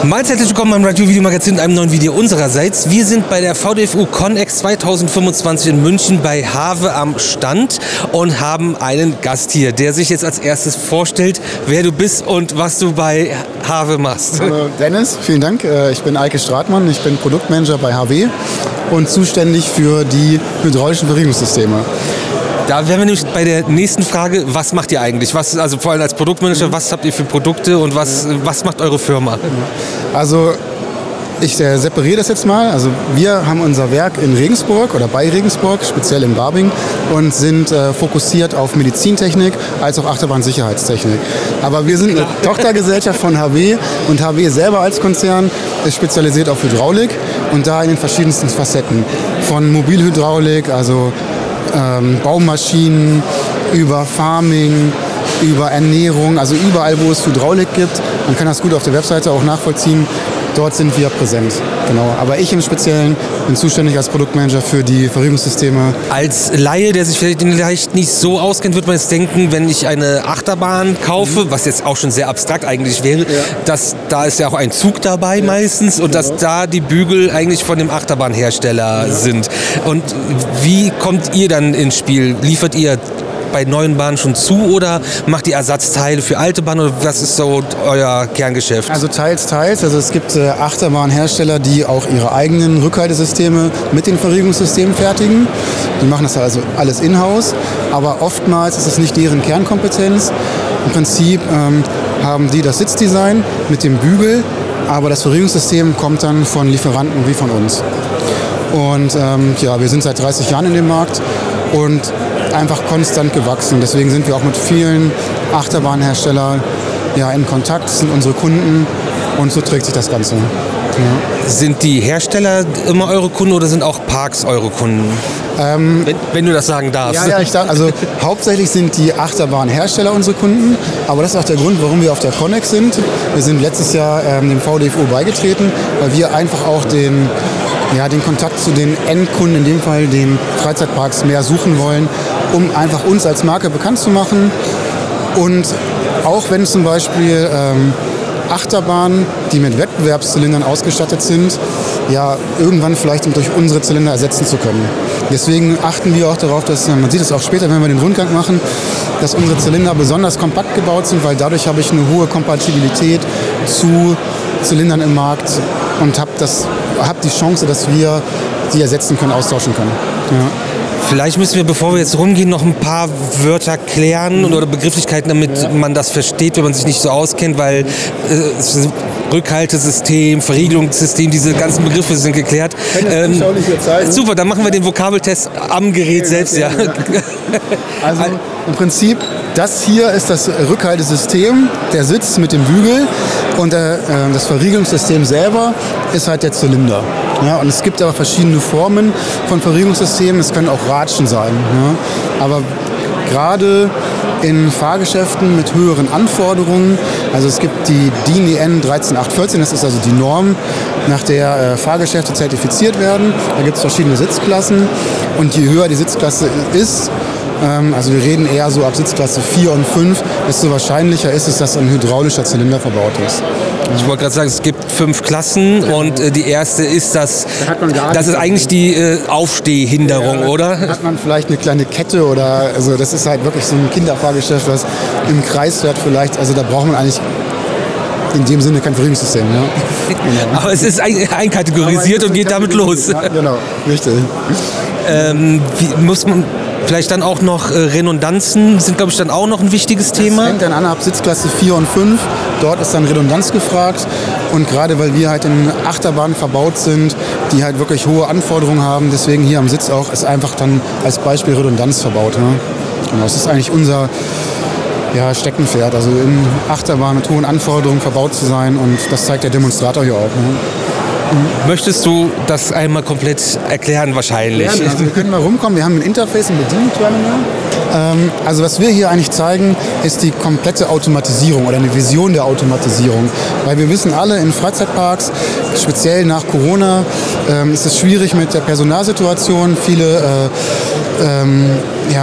Herzlich willkommen beim Radio-Video-Magazin mit einem neuen Video unsererseits. Wir sind bei der VDFU Connex 2025 in München bei HAWE am Stand und haben einen Gast hier, der sich jetzt als erstes vorstellt, wer du bist und was du bei HAWE machst. Hallo Dennis, vielen Dank. Ich bin Eike Stratmann, ich bin Produktmanager bei HW und zuständig für die hydraulischen Verriegelungssysteme. Da wären wir nämlich bei der nächsten Frage, was macht ihr eigentlich? Also vor allem als Produktmanager, was habt ihr für Produkte und was macht eure Firma? Also ich separiere das jetzt mal. Also wir haben unser Werk in Regensburg oder bei Regensburg, speziell in Barbing, und sind fokussiert auf Medizintechnik als auch Achterbahnsicherheitstechnik. Aber wir sind eine Tochtergesellschaft von HW und HW selber als Konzern ist spezialisiert auf Hydraulik und da in den verschiedensten Facetten. Von Mobilhydraulik, also Baumaschinen, über Farming, über Ernährung, also überall, wo es Hydraulik gibt. Man kann das gut auf der Webseite auch nachvollziehen. Dort sind wir präsent. Genau. Aber ich im Speziellen bin zuständig als Produktmanager für die Verriegelungssysteme. Als Laie, der sich vielleicht nicht so auskennt, wird man jetzt denken, wenn ich eine Achterbahn kaufe, was jetzt auch schon sehr abstrakt eigentlich wäre, dass da ist ja auch ein Zug dabei meistens und dass da die Bügel eigentlich von dem Achterbahnhersteller sind. Und wie kommt ihr dann ins Spiel? Liefert ihr bei neuen Bahnen schon zu oder macht ihr Ersatzteile für alte Bahnen oder was ist so euer Kerngeschäft? Also teils. Also es gibt Achterbahnhersteller, die auch ihre eigenen Rückhaltesysteme mit den Verriegelungssystemen fertigen. Die machen das also alles in-house, aber oftmals ist es nicht deren Kernkompetenz. Im Prinzip haben die das Sitzdesign mit dem Bügel, aber das Verriegelungssystem kommt dann von Lieferanten wie von uns. Und wir sind seit 30 Jahren in dem Markt und einfach konstant gewachsen. Deswegen sind wir auch mit vielen Achterbahnherstellern in Kontakt, das sind unsere Kunden und so trägt sich das Ganze. Ja. Sind die Hersteller immer eure Kunden oder sind auch Parks eure Kunden? Wenn du das sagen darfst. Also hauptsächlich sind die Achterbahnhersteller unsere Kunden, aber das ist auch der Grund, warum wir auf der Connex sind. Wir sind letztes Jahr dem VDFU beigetreten, weil wir einfach auch den Kontakt zu den Endkunden, in dem Fall den Freizeitparks, mehr suchen wollen, um einfach uns als Marke bekannt zu machen. Und auch wenn zum Beispiel Achterbahnen, die mit Wettbewerbszylindern ausgestattet sind, irgendwann vielleicht durch unsere Zylinder ersetzen zu können. Deswegen achten wir auch darauf, dass, man sieht es auch später, wenn wir den Rundgang machen, dass unsere Zylinder besonders kompakt gebaut sind, weil dadurch habe ich eine hohe Kompatibilität zu Zylindern im Markt und habe die Chance, dass wir die ersetzen können, austauschen können. Ja. Vielleicht müssen wir, bevor wir jetzt rumgehen, noch ein paar Wörter klären oder Begrifflichkeiten, damit man das versteht, wenn man sich nicht so auskennt, weil Rückhaltesystem, Verriegelungssystem, diese ganzen Begriffe sind geklärt. Super, dann machen wir den Vokabeltest am Gerät selbst. Ja. Also im Prinzip, das hier ist das Rückhaltesystem, der Sitz mit dem Bügel und das Verriegelungssystem selber ist halt der Zylinder. Ja, und es gibt aber verschiedene Formen von Verriegelungssystemen, es können auch Ratschen sein. Ja. Aber gerade in Fahrgeschäften mit höheren Anforderungen, also es gibt die DIN EN 13814, das ist also die Norm, nach der Fahrgeschäfte zertifiziert werden. Da gibt es verschiedene Sitzklassen und je höher die Sitzklasse ist, also wir reden eher so ab Sitzklasse 4 und 5, desto wahrscheinlicher ist es, dass ein hydraulischer Zylinder verbaut ist. Ich wollte gerade sagen, es gibt 5 Klassen und die erste ist das ist eigentlich die Aufstehhinderung, oder? Da hat man vielleicht eine kleine Kette oder, also das ist halt wirklich so ein Kinderfahrgeschäft, was im Kreis fährt vielleicht, also da braucht man eigentlich in dem Sinne kein Verriegelungssystem. Ja. Aber es ist einkategorisiert und geht damit los. Ja, genau, richtig. Muss man vielleicht dann auch noch Redundanzen, sind glaube ich dann auch noch ein wichtiges Thema? Das hängt dann an ab Sitzklasse 4 und 5, dort ist dann Redundanz gefragt und gerade weil wir halt in Achterbahnen verbaut sind, die halt wirklich hohe Anforderungen haben, deswegen hier am Sitz auch ist einfach dann als Beispiel Redundanz verbaut. Ja. Genau, das ist eigentlich unser Steckenpferd, also in Achterbahnen mit hohen Anforderungen verbaut zu sein und das zeigt der Demonstrator hier auch. Ne? Möchtest du das einmal komplett erklären wahrscheinlich? Ja, also wir können mal rumkommen, wir haben ein Interface, ein Bedienterminal. Also was wir hier eigentlich zeigen, ist die komplette Automatisierung oder eine Vision der Automatisierung. Weil wir wissen alle, in Freizeitparks, speziell nach Corona, ist es schwierig mit der Personalsituation. Viele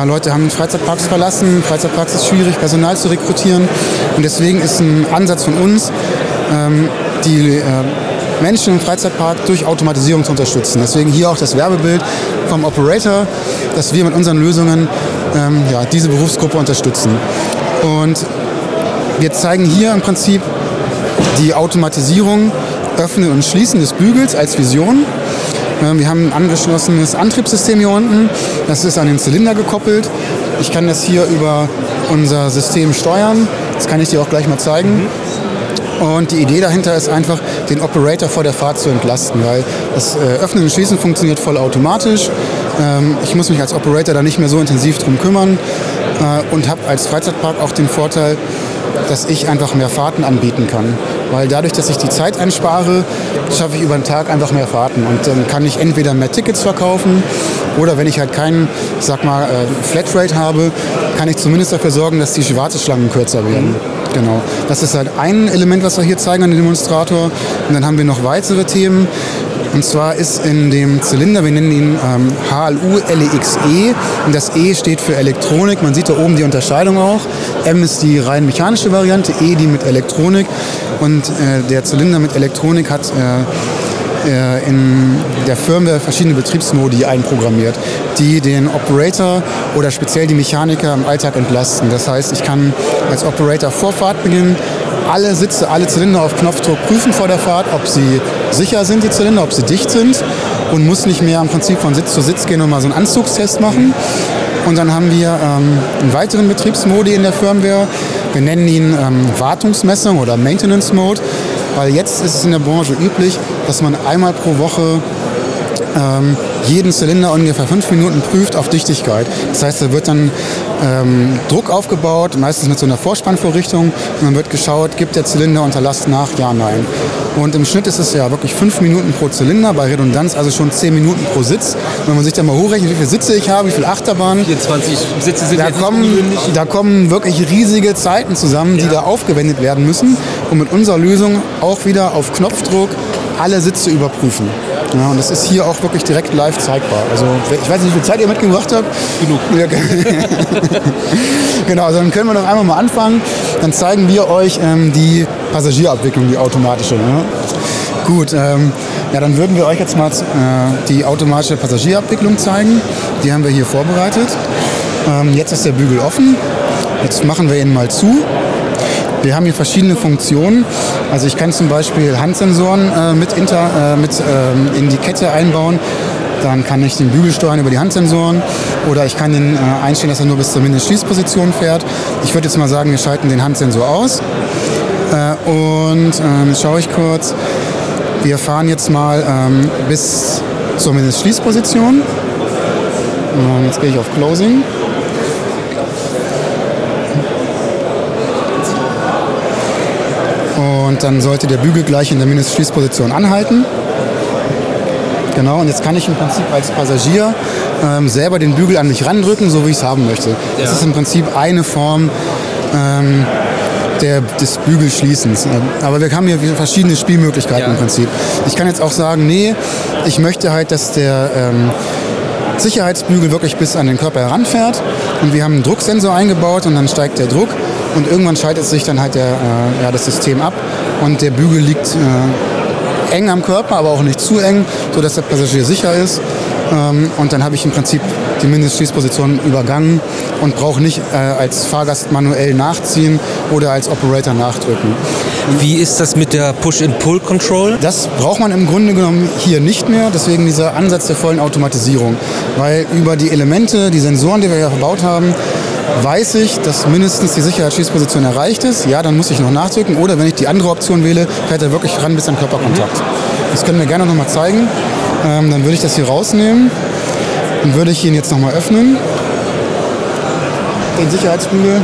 Leute haben Freizeitparks verlassen. Freizeitparks ist schwierig, Personal zu rekrutieren. Und deswegen ist ein Ansatz von uns, die Menschen im Freizeitpark durch Automatisierung zu unterstützen. Deswegen hier auch das Werbebild vom Operator, dass wir mit unseren Lösungen diese Berufsgruppe unterstützen. Und wir zeigen hier im Prinzip die Automatisierung, Öffnen und Schließen des Bügels als Vision. Wir haben ein angeschlossenes Antriebssystem hier unten. Das ist an den Zylinder gekoppelt. Ich kann das hier über unser System steuern. Das kann ich dir auch gleich mal zeigen. Und die Idee dahinter ist einfach, den Operator vor der Fahrt zu entlasten, weil das Öffnen und Schließen funktioniert vollautomatisch. Ich muss mich als Operator da nicht mehr so intensiv drum kümmern und habe als Freizeitpark auch den Vorteil, dass ich einfach mehr Fahrten anbieten kann. Weil dadurch, dass ich die Zeit einspare, schaffe ich über den Tag einfach mehr Fahrten. Und dann kann ich entweder mehr Tickets verkaufen oder wenn ich halt keinen, ich sag mal, Flatrate habe, kann ich zumindest dafür sorgen, dass die Warteschlangen kürzer werden. Genau. Das ist halt ein Element, was wir hier zeigen an dem Demonstrator. Und dann haben wir noch weitere Themen. Und zwar ist in dem Zylinder, wir nennen ihn HLU-LEXE, und das E steht für Elektronik. Man sieht da oben die Unterscheidung auch. M ist die rein mechanische Variante, E die mit Elektronik. Und der Zylinder mit Elektronik hat in der Firmware verschiedene Betriebsmodi einprogrammiert, die den Operator oder speziell die Mechaniker im Alltag entlasten. Das heißt, ich kann als Operator vor Fahrtbeginn alle Sitze, alle Zylinder auf Knopfdruck prüfen vor der Fahrt, ob sie sicher sind, die Zylinder, ob sie dicht sind, und muss nicht mehr im Prinzip von Sitz zu Sitz gehen und mal so einen Anzugstest machen. Und dann haben wir einen weiteren Betriebsmodi in der Firmware. Wir nennen ihn Wartungsmessung oder Maintenance Mode, weil jetzt ist es in der Branche üblich, dass man einmal pro Woche jeden Zylinder ungefähr 5 Minuten prüft auf Dichtigkeit. Das heißt, da wird dann Druck aufgebaut, meistens mit so einer Vorspannvorrichtung, und dann wird geschaut, gibt der Zylinder unter Last nach, ja, nein. Und im Schnitt ist es ja wirklich 5 Minuten pro Zylinder, bei Redundanz also schon 10 Minuten pro Sitz. Und wenn man sich dann mal hochrechnet, wie viele Sitze ich habe, wie viele Achterbahnen, 24 Sitze sind da kommen wirklich riesige Zeiten zusammen, die da aufgewendet werden müssen, um mit unserer Lösung auch wieder auf Knopfdruck alle Sitze überprüfen. Ja, und das ist hier auch wirklich direkt live zeigbar. Also ich weiß nicht, wie viel Zeit ihr mitgebracht habt. Genug. Genau, also dann können wir doch einmal mal anfangen. Dann zeigen wir euch die Passagierabwicklung, die automatische. Ja. Gut, dann würden wir euch jetzt mal die automatische Passagierabwicklung zeigen. Die haben wir hier vorbereitet. Jetzt ist der Bügel offen. Jetzt machen wir ihn mal zu. Wir haben hier verschiedene Funktionen. Also ich kann zum Beispiel Handsensoren in die Kette einbauen. Dann kann ich den Bügel steuern über die Handsensoren. Oder ich kann den einstellen, dass er nur bis zur Mindestschließposition fährt. Ich würde jetzt mal sagen, wir schalten den Handsensor aus. Jetzt schaue ich kurz. Wir fahren jetzt mal bis zur Mindestschließposition. Jetzt gehe ich auf Closing. Und dann sollte der Bügel gleich in der Mindestschließposition anhalten. Genau, und jetzt kann ich im Prinzip als Passagier selber den Bügel an mich randrücken, so wie ich es haben möchte. Das ist im Prinzip eine Form des Bügelschließens. Aber wir haben hier verschiedene Spielmöglichkeiten im Prinzip. Ich kann jetzt auch sagen, nee, ich möchte halt, dass der Sicherheitsbügel wirklich bis an den Körper heranfährt. Und wir haben einen Drucksensor eingebaut und dann steigt der Druck. Und irgendwann schaltet sich dann halt das System ab und der Bügel liegt eng am Körper, aber auch nicht zu eng, sodass der Passagier sicher ist. Und dann habe ich im Prinzip die Mindestschließposition übergangen und brauche nicht als Fahrgast manuell nachziehen oder als Operator nachdrücken. Wie ist das mit der Push-and-Pull-Control? Das braucht man im Grunde genommen hier nicht mehr, deswegen dieser Ansatz der vollen Automatisierung. Weil über die Elemente, die Sensoren, die wir hier verbaut haben, weiß ich, dass mindestens die Sicherheitsschließposition erreicht ist. Ja, dann muss ich noch nachdrücken. Oder wenn ich die andere Option wähle, fährt er wirklich ran bis an Körperkontakt. Das können wir gerne noch mal zeigen. Dann würde ich das hier rausnehmen. Dann würde ich ihn jetzt noch mal öffnen. Den Sicherheitsbügel. Ne?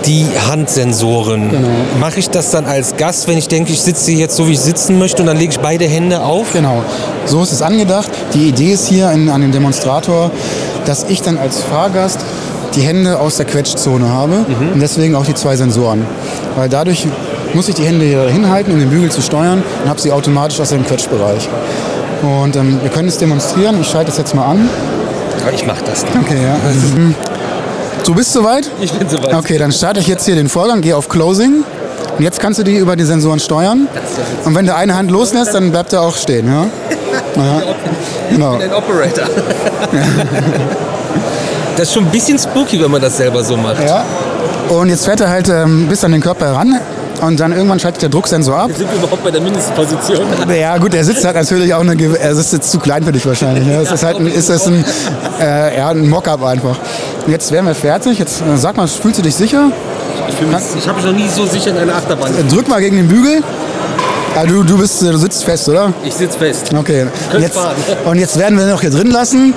Die Handsensoren. Genau. Mache ich das dann als Gast, wenn ich denke, ich sitze jetzt so, wie ich sitzen möchte, und dann lege ich beide Hände auf? Genau, so ist es angedacht. Die Idee ist hier an dem Demonstrator, dass ich dann als Fahrgast die Hände aus der Quetschzone habe und deswegen auch die 2 Sensoren. Weil dadurch muss ich die Hände hier hinhalten, um den Bügel zu steuern, und habe sie automatisch aus dem Quetschbereich. Und wir können es demonstrieren. Ich schalte es jetzt mal an. Ja, ich mache das. Okay, ja. Du bist soweit? Ich bin soweit. Okay, dann starte ich jetzt hier den Vorgang, gehe auf Closing. Und jetzt kannst du die über die Sensoren steuern. Und wenn du eine Hand loslässt, dann bleibt er auch stehen. Ja? Ja. Genau. Ich bin ein Operator. Das ist schon ein bisschen spooky, wenn man das selber so macht. Ja. Und jetzt fährt er halt bis an den Körper heran. Und dann irgendwann schaltet der Drucksensor ab. Sind wir überhaupt bei der Mindestposition? Ja gut, er sitzt halt natürlich auch er sitzt jetzt zu klein für dich wahrscheinlich. Ne? Das ist halt ein Mock-up einfach. Und jetzt wären wir fertig. Jetzt sag mal, fühlst du dich sicher? Ich habe mich noch nie so sicher in einer Achterbahn. Drück mal gegen den Bügel. Ja, du sitzt fest, oder? Ich sitze fest. Okay. Und jetzt werden wir noch hier drin lassen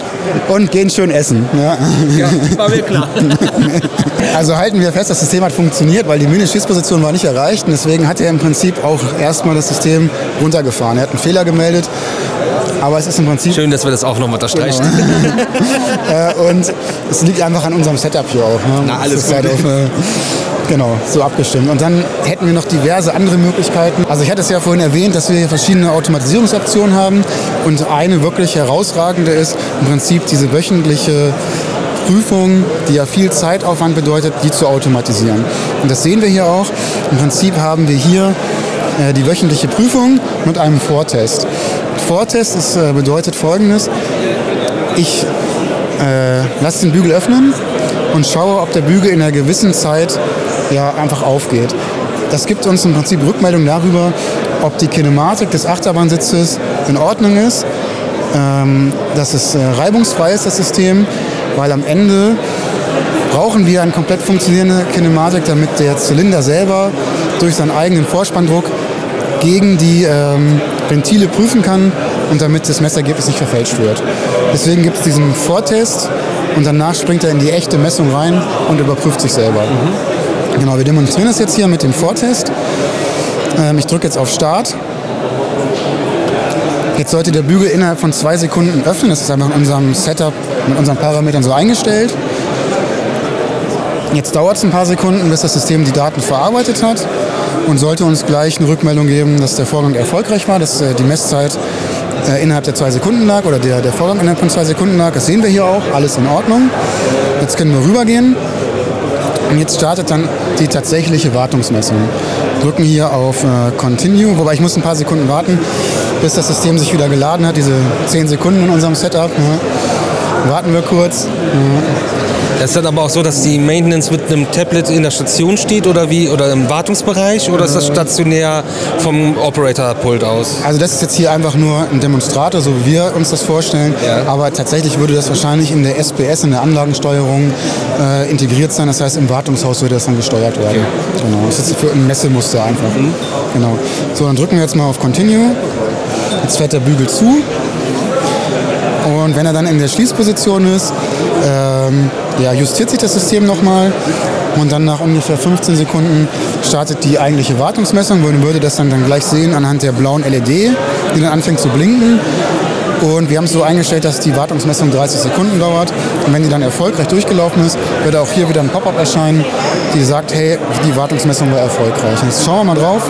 und gehen schön essen. Ja, war mir klar. Also halten wir fest, das System hat funktioniert, weil die Mindestschießposition war nicht erreicht. Und deswegen hat er im Prinzip auch erstmal das System runtergefahren. Er hat einen Fehler gemeldet. Aber es ist im Prinzip... Schön, dass wir das auch noch mal unterstreichen. Genau. Und es liegt einfach an unserem Setup hier auch. Ne? Na, alles gut. Halt genau, so abgestimmt. Und dann hätten wir noch diverse andere Möglichkeiten. Also ich hatte es ja vorhin erwähnt, dass wir hier verschiedene Automatisierungsoptionen haben. Und eine wirklich herausragende ist im Prinzip diese wöchentliche Prüfung, die ja viel Zeitaufwand bedeutet, die zu automatisieren. Und das sehen wir hier auch. Im Prinzip haben wir hier die wöchentliche Prüfung mit einem Vortest. Vortest bedeutet Folgendes. Ich lasse den Bügel öffnen und schaue, ob der Bügel in einer gewissen Zeit einfach aufgeht. Das gibt uns im Prinzip Rückmeldung darüber, ob die Kinematik des Achterbahnsitzes in Ordnung ist, dass es reibungsfrei ist, das System, weil am Ende brauchen wir eine komplett funktionierende Kinematik, damit der Zylinder selber durch seinen eigenen Vorspanndruck gegen die Ventile prüfen kann und damit das Messergebnis nicht verfälscht wird. Deswegen gibt es diesen Vortest und danach springt er in die echte Messung rein und überprüft sich selber. Genau, wir demonstrieren das jetzt hier mit dem Vortest. Ich drücke jetzt auf Start. Jetzt sollte der Bügel innerhalb von 2 Sekunden öffnen. Das ist einfach in unserem Setup mit unseren Parametern so eingestellt. Jetzt dauert es ein paar Sekunden, bis das System die Daten verarbeitet hat und sollte uns gleich eine Rückmeldung geben, dass der Vorgang erfolgreich war, dass die Messzeit innerhalb der 2 Sekunden lag oder der Vorgang innerhalb von 2 Sekunden lag. Das sehen wir hier auch, alles in Ordnung. Jetzt können wir rübergehen und jetzt startet dann die tatsächliche Wartungsmessung. Drücken hier auf Continue, wobei ich muss ein paar Sekunden warten, bis das System sich wieder geladen hat, diese 10 Sekunden in unserem Setup. Warten wir kurz. Das ist dann aber auch so, dass die Maintenance mit einem Tablet in der Station steht oder wie? Oder im Wartungsbereich? Oder ist das stationär vom Operator-Pult aus? Also das ist jetzt hier einfach nur ein Demonstrator, so wie wir uns das vorstellen. Ja. Aber tatsächlich würde das wahrscheinlich in der SPS, in der Anlagensteuerung integriert sein. Das heißt, im Wartungshaus würde das dann gesteuert werden. Okay. Genau. Das ist für ein Messemuster einfach. Genau. So, dann drücken wir jetzt mal auf Continue. Jetzt fährt der Bügel zu. Und wenn er dann in der Schließposition ist, justiert sich das System nochmal und dann nach ungefähr 15 Sekunden startet die eigentliche Wartungsmessung. Man würde das dann gleich sehen anhand der blauen LED, die dann anfängt zu blinken. Und wir haben es so eingestellt, dass die Wartungsmessung 30 Sekunden dauert. Und wenn die dann erfolgreich durchgelaufen ist, wird auch hier wieder ein Pop-up erscheinen, die sagt, hey, die Wartungsmessung war erfolgreich. Jetzt schauen wir mal drauf.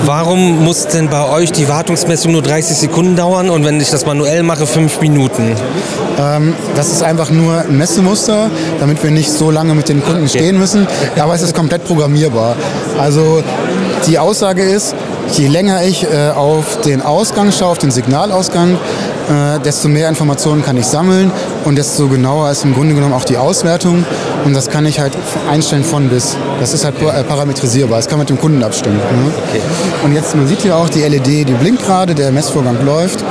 Warum muss denn bei euch die Wartungsmessung nur 30 Sekunden dauern und wenn ich das manuell mache, 5 Minuten? Das ist einfach nur ein Messemuster, damit wir nicht so lange mit den Kunden stehen müssen. Aber es ist komplett programmierbar. Also die Aussage ist, je länger ich auf den Ausgang schaue, auf den Signalausgang, desto mehr Informationen kann ich sammeln und desto genauer ist im Grunde genommen auch die Auswertung und das kann ich halt einstellen von bis. Das ist halt parametrisierbar, das kann man mit dem Kunden abstimmen. Ne? Okay. Und jetzt, man sieht hier auch die LED, die blinkt gerade, der Messvorgang läuft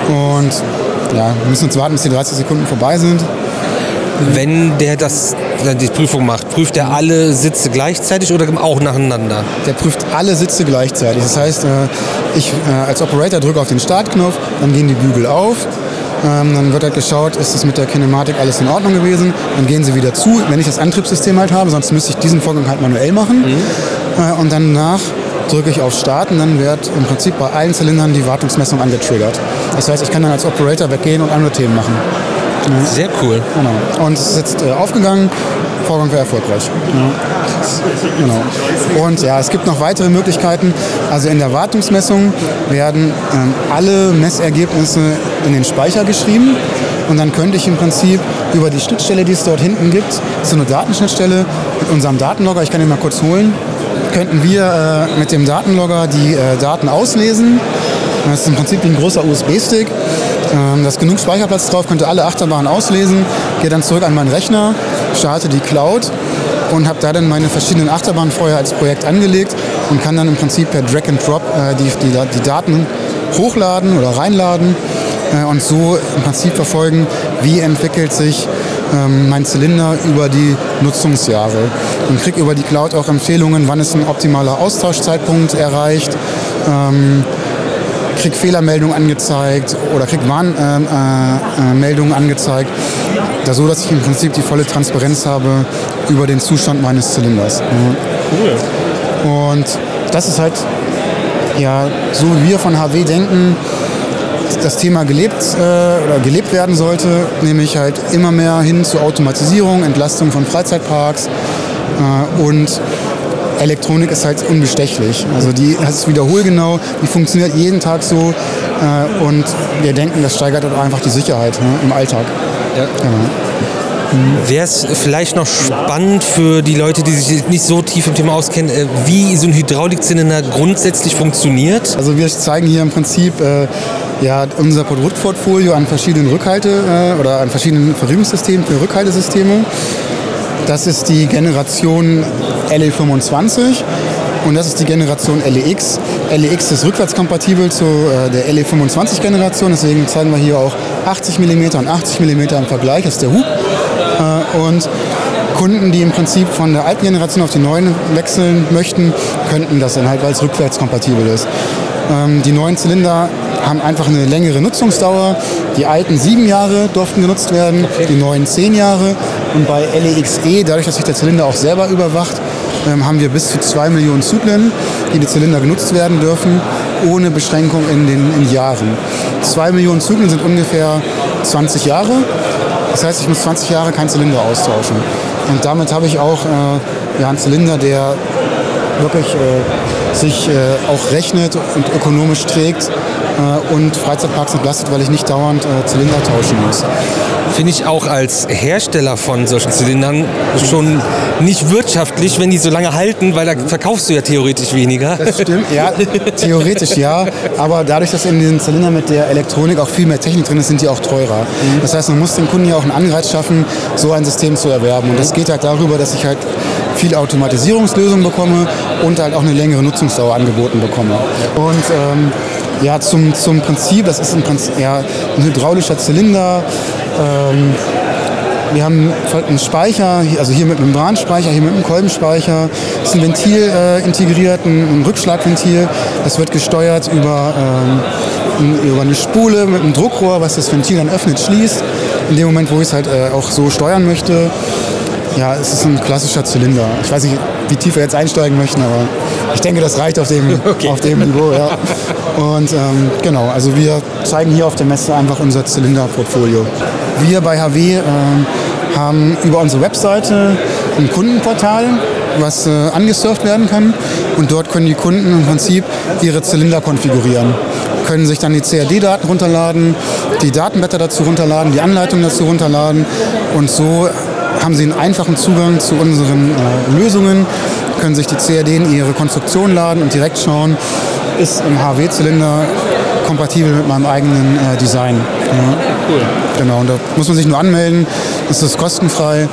und ja, wir müssen jetzt warten, bis die 30 Sekunden vorbei sind. Wenn der die Prüfung macht, prüft er alle Sitze gleichzeitig oder auch nacheinander? Der prüft alle Sitze gleichzeitig. Das heißt, ich als Operator drücke auf den Startknopf, dann gehen die Bügel auf. Dann wird halt geschaut, ist es mit der Kinematik alles in Ordnung gewesen. Dann gehen sie wieder zu, wenn ich das Antriebssystem halt habe, sonst müsste ich diesen Vorgang halt manuell machen. Und danach drücke ich auf Start und dann wird im Prinzip bei allen Zylindern die Wartungsmessung angetriggert. Das heißt, ich kann dann als Operator weggehen und andere Themen machen. Sehr cool. Genau. Und es ist jetzt aufgegangen, Vorgang war erfolgreich. Ja. Genau. Und ja, es gibt noch weitere Möglichkeiten. Also in der Wartungsmessung werden alle Messergebnisse in den Speicher geschrieben. Und dann könnte ich im Prinzip über die Schnittstelle, die es dort hinten gibt, so eine Datenschnittstelle mit unserem Datenlogger, ich kann den mal kurz holen, könnten wir mit dem Datenlogger die Daten auslesen. Das ist im Prinzip wie ein großer USB-Stick. Da ist genug Speicherplatz drauf, könnte alle Achterbahnen auslesen, gehe dann zurück an meinen Rechner, starte die Cloud und habe da dann meine verschiedenen Achterbahnen vorher als Projekt angelegt und kann dann im Prinzip per Drag and Drop die Daten hochladen oder reinladen und so im Prinzip verfolgen, wie entwickelt sich mein Zylinder über die Nutzungsjahre. Und kriege über die Cloud auch Empfehlungen, wann ist ein optimaler Austauschzeitpunkt erreicht, kriege Fehlermeldungen angezeigt oder kriege Warnmeldungen angezeigt, so dass ich im Prinzip die volle Transparenz habe über den Zustand meines Zylinders. Cool. Und das ist halt, ja, so wie wir von HW denken, das Thema gelebt werden sollte, nämlich halt immer mehr hin zur Automatisierung, Entlastung von Freizeitparks und Elektronik ist halt unbestechlich. Also das ist wiederholgenau, die funktioniert jeden Tag so und wir denken, das steigert auch einfach die Sicherheit im Alltag. Ja. Genau. Wäre es vielleicht noch spannend für die Leute, die sich nicht so tief im Thema auskennen, wie so ein Hydraulikzylinder grundsätzlich funktioniert? Also wir zeigen hier im Prinzip unser Produktportfolio an verschiedenen oder an verschiedenen Verriegelungssystemen für Rückhaltesysteme. Das ist die Generation LE25 und das ist die Generation LEX. LEX ist rückwärtskompatibel zu der LE25-Generation, deswegen zeigen wir hier auch 80 mm und 80 mm im Vergleich, das ist der Hub. Und Kunden, die im Prinzip von der alten Generation auf die neuen wechseln möchten, könnten das dann halt, weil es rückwärtskompatibel ist. Die neuen Zylinder haben einfach eine längere Nutzungsdauer. Die alten 7 Jahre durften genutzt werden, die neuen 10 Jahre. Und bei LEXE, dadurch, dass sich der Zylinder auch selber überwacht, haben wir bis zu 2 Millionen Zyklen, die Zylinder genutzt werden dürfen, ohne Beschränkung in Jahren. 2 Millionen Zyklen sind ungefähr 20 Jahre. Das heißt, ich muss 20 Jahre keinen Zylinder austauschen. Und damit habe ich auch einen Zylinder, der wirklich sich auch rechnet und ökonomisch trägt und Freizeitparks entlastet, weil ich nicht dauernd Zylinder tauschen muss. Finde ich auch als Hersteller von solchen Zylindern schon nicht wirtschaftlich, wenn die so lange halten, weil da verkaufst du ja theoretisch weniger. Das stimmt, ja, theoretisch ja, aber dadurch, dass in diesen Zylindern mit der Elektronik auch viel mehr Technik drin ist, sind die auch teurer. Das heißt, man muss dem Kunden ja auch einen Anreiz schaffen, so ein System zu erwerben. Und das geht halt darüber, dass ich halt viel Automatisierungslösungen bekomme und halt auch eine längere Nutzungsdauer angeboten bekomme. Und zum Prinzip, das ist ein hydraulischer Zylinder. Wir haben einen Speicher, also hier mit einem Membranspeicher, hier mit einem Kolbenspeicher. Es ist ein Ventil integriert, ein Rückschlagventil. Das wird gesteuert über eine Spule mit einem Druckrohr, was das Ventil dann öffnet, schließt. In dem Moment, wo ich es halt auch so steuern möchte. Ja, es ist ein klassischer Zylinder. Ich weiß nicht, wie tief wir jetzt einsteigen möchten, aber ich denke, das reicht auf dem Niveau. Ja. Und genau, also wir zeigen hier auf der Messe einfach unser Zylinderportfolio. Wir bei HW haben über unsere Webseite ein Kundenportal, was angesurft werden kann. Und dort können die Kunden im Prinzip ihre Zylinder konfigurieren. Können sich dann die CAD-Daten runterladen, die Datenblätter dazu runterladen, die Anleitungen dazu runterladen. Und so haben sie einen einfachen Zugang zu unseren Lösungen, können sich die CAD in ihre Konstruktion laden und direkt schauen, ist ein HW-Zylinder kompatibel mit meinem eigenen Design. Ja. Cool. Genau, und da muss man sich nur anmelden, das ist kostenfrei,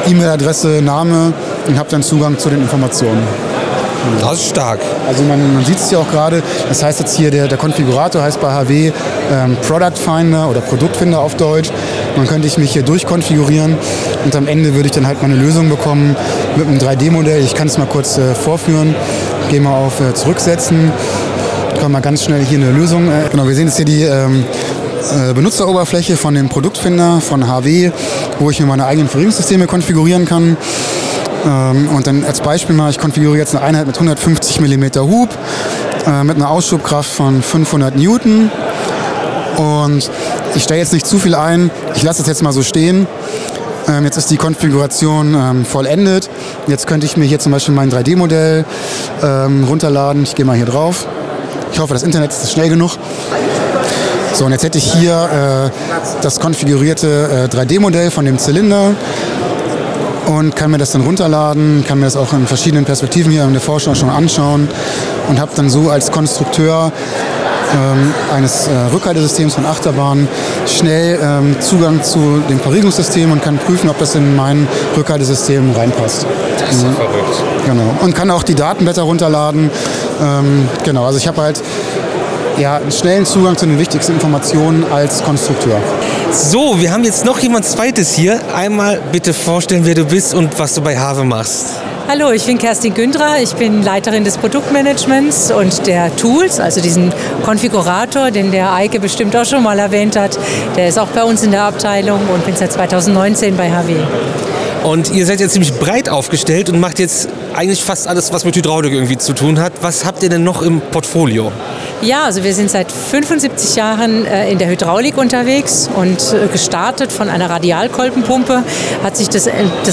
E-Mail-Adresse, Name und habe dann Zugang zu den Informationen. Das ist stark. Also man sieht es ja auch gerade, das heißt jetzt hier, der Konfigurator heißt bei HW Product Finder oder Produktfinder auf Deutsch. Dann könnte ich mich hier durchkonfigurieren und am Ende würde ich dann halt meine Lösung bekommen mit einem 3D-Modell. Ich kann es mal kurz vorführen. Gehe mal auf Zurücksetzen. Kann mal ganz schnell hier eine Lösung. Genau, wir sehen jetzt hier die Benutzeroberfläche von dem Produktfinder von HW, wo ich mir meine eigenen Verriegelungssysteme konfigurieren kann. Und dann als Beispiel mal, ich konfiguriere jetzt eine Einheit mit 150 mm Hub, mit einer Ausschubkraft von 500 Newton. Und ich stelle jetzt nicht zu viel ein, ich lasse es jetzt mal so stehen. Jetzt ist die Konfiguration vollendet. Jetzt könnte ich mir hier zum Beispiel mein 3D-Modell runterladen. Ich gehe mal hier drauf. Ich hoffe, das Internet ist schnell genug. So, und jetzt hätte ich hier das konfigurierte 3D-Modell von dem Zylinder und kann mir das dann runterladen, kann mir das auch in verschiedenen Perspektiven hier in der Vorschau schon anschauen und habe dann so als Konstrukteur eines Rückhaltesystems von Achterbahnen schnell Zugang zu dem Verriegelungssystem und kann prüfen, ob das in mein Rückhaltesystem reinpasst. Das ist ja verrückt. Genau. Und kann auch die Datenblätter runterladen. Genau, also ich habe halt einen schnellen Zugang zu den wichtigsten Informationen als Konstrukteur. So, wir haben jetzt noch jemand Zweites hier. Einmal bitte vorstellen, wer du bist und was du bei HAWE machst. Hallo, ich bin Kerstin Gündra, ich bin Leiterin des Produktmanagements und der Tools, also diesen Konfigurator, den der Eike bestimmt auch schon mal erwähnt hat. Der ist auch bei uns in der Abteilung und bin seit 2019 bei HAWE. Und ihr seid jetzt ziemlich breit aufgestellt und macht jetzt eigentlich fast alles, was mit Hydraulik irgendwie zu tun hat. Was habt ihr denn noch im Portfolio? Ja, also wir sind seit 75 Jahren in der Hydraulik unterwegs und gestartet von einer Radialkolbenpumpe hat sich das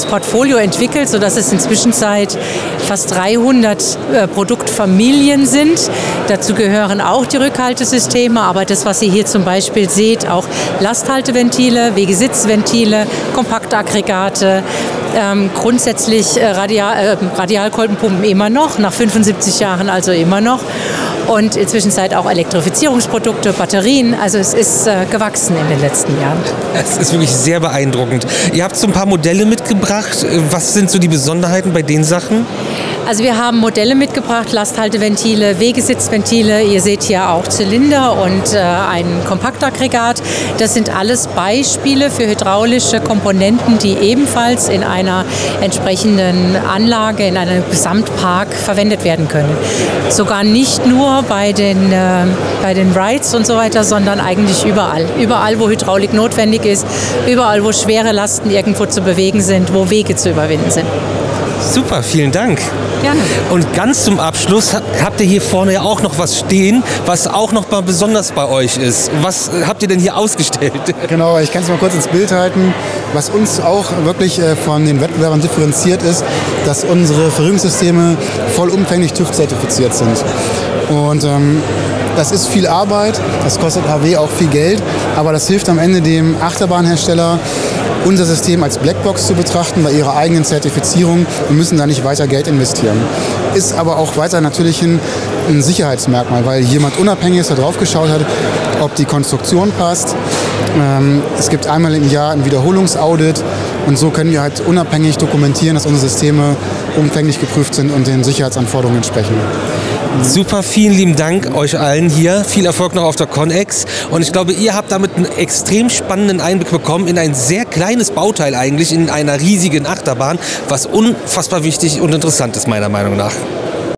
Portfolio entwickelt, sodass es inzwischen fast 300 Produktfamilien sind. Dazu gehören auch die Rückhaltesysteme, aber das, was ihr hier zum Beispiel seht, auch Lasthalteventile, Wegesitzventile, Kompaktaggregate, grundsätzlich Radialkolbenpumpen immer noch, nach 75 Jahren also immer noch. Und inzwischen auch Elektrifizierungsprodukte, Batterien. Also es ist gewachsen in den letzten Jahren. Es ist wirklich sehr beeindruckend. Ihr habt so ein paar Modelle mitgebracht. Was sind so die Besonderheiten bei den Sachen? Also wir haben Modelle mitgebracht, Lasthalteventile, Wegesitzventile. Ihr seht hier auch Zylinder und ein Kompaktaggregat. Das sind alles Beispiele für hydraulische Komponenten, die ebenfalls in einer entsprechenden Anlage, in einem Gesamtpark verwendet werden können. Sogar nicht nur bei den Rides und so weiter, sondern eigentlich überall. Überall, wo Hydraulik notwendig ist, überall, wo schwere Lasten irgendwo zu bewegen sind, wo Wege zu überwinden sind. Super, vielen Dank. Gerne. Und ganz zum Abschluss habt ihr hier vorne ja auch noch was stehen, was auch noch mal besonders bei euch ist. Was habt ihr denn hier ausgestellt? Genau, ich kann es mal kurz ins Bild halten. Was uns auch wirklich von den Wettbewerbern differenziert ist, dass unsere Verriegelungssysteme vollumfänglich TÜV-zertifiziert sind. Und das ist viel Arbeit, das kostet HAWE auch viel Geld, aber das hilft am Ende dem Achterbahnhersteller, unser System als Blackbox zu betrachten bei ihrer eigenen Zertifizierung und müssen da nicht weiter Geld investieren. Ist aber auch weiter natürlich ein Sicherheitsmerkmal, weil jemand Unabhängiges da drauf geschaut hat, ob die Konstruktion passt. Es gibt einmal im Jahr ein Wiederholungsaudit und so können wir halt unabhängig dokumentieren, dass unsere Systeme umfänglich geprüft sind und den Sicherheitsanforderungen entsprechen. Super, vielen lieben Dank euch allen hier. Viel Erfolg noch auf der CONEX. Und ich glaube, ihr habt damit einen extrem spannenden Einblick bekommen in ein sehr kleines Bauteil eigentlich, in einer riesigen Achterbahn, was unfassbar wichtig und interessant ist, meiner Meinung nach.